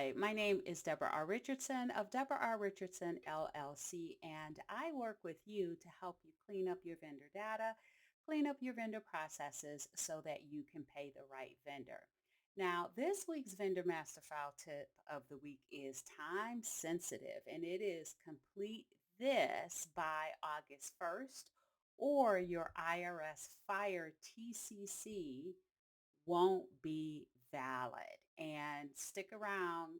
Hi, my name is Debra R. Richardson of Debra R. Richardson LLC, and I work with you to help you clean up your vendor data, clean up your vendor processes so that you can pay the right vendor. Now, this week's vendor master file tip of the week is time sensitive, and it is complete this by August 1st, or your IRS fire TCC won't be valid. And stick around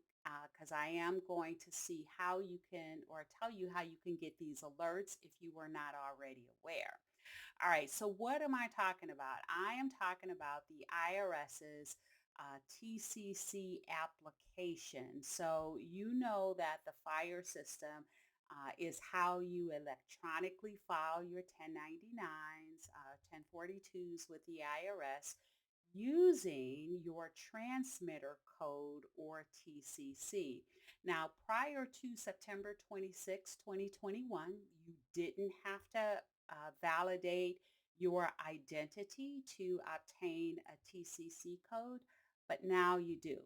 because I am going to see how you can, or tell you how you can get these alerts if you were not already aware. All right, so what am I talking about? I am talking about the IRS's TCC application. So you know that the FIRE system is how you electronically file your 1099s, 1042s with the IRS using your transmitter code or TCC. Now, prior to September 26, 2021, you didn't have to validate your identity to obtain a TCC code, but now you do.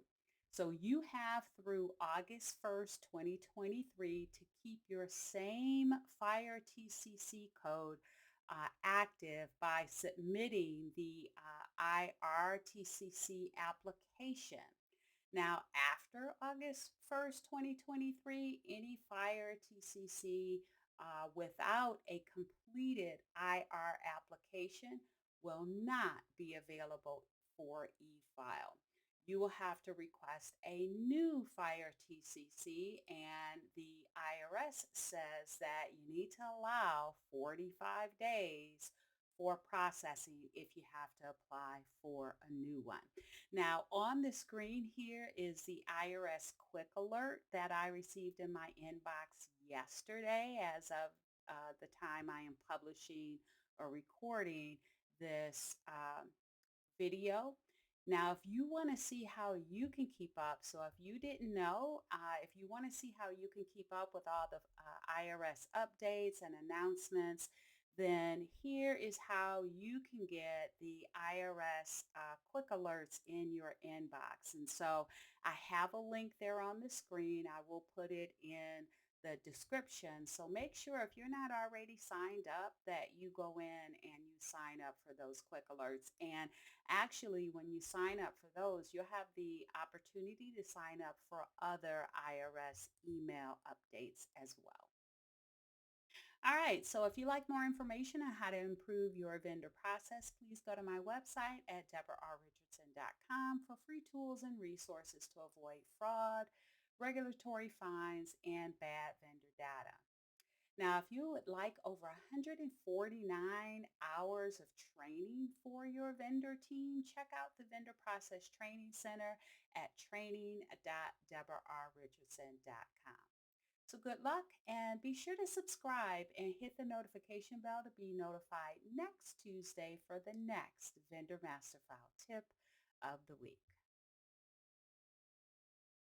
So you have through August 1st, 2023 to keep your same FIRE TCC code active by submitting the IRTCC application. Now, after August 1st, 2023, any FIRE TCC without a completed IR application will not be available for e-file. You will have to request a new FIRE TCC, and the IRS says that you need to allow 45 days for processing if you have to apply for a new one. Now, on the screen here is the IRS quick alert that I received in my inbox yesterday as of the time I am publishing or recording this video. Now, if you want to see how you can keep up, so if you didn't know, if you want to see how you can keep up with all the IRS updates and announcements, then here is how you can get the IRS quick alerts in your inbox. And so I have a link there on the screen. I will put it in the description. So make sure if you're not already signed up that you go in and you sign up for those quick alerts. And actually, when you sign up for those, you'll have the opportunity to sign up for other IRS email updates as well. All right, so if you'd like more information on how to improve your vendor process, please go to my website at deborarrichardson.com for free tools and resources to avoid fraud, regulatory fines, and bad vendor data. Now, if you would like over 149 hours of training for your vendor team, check out the Vendor Process Training Center at training.deborarrichardson.com. So good luck, and be sure to subscribe and hit the notification bell to be notified next Tuesday for the next Vendor Master File tip of the week.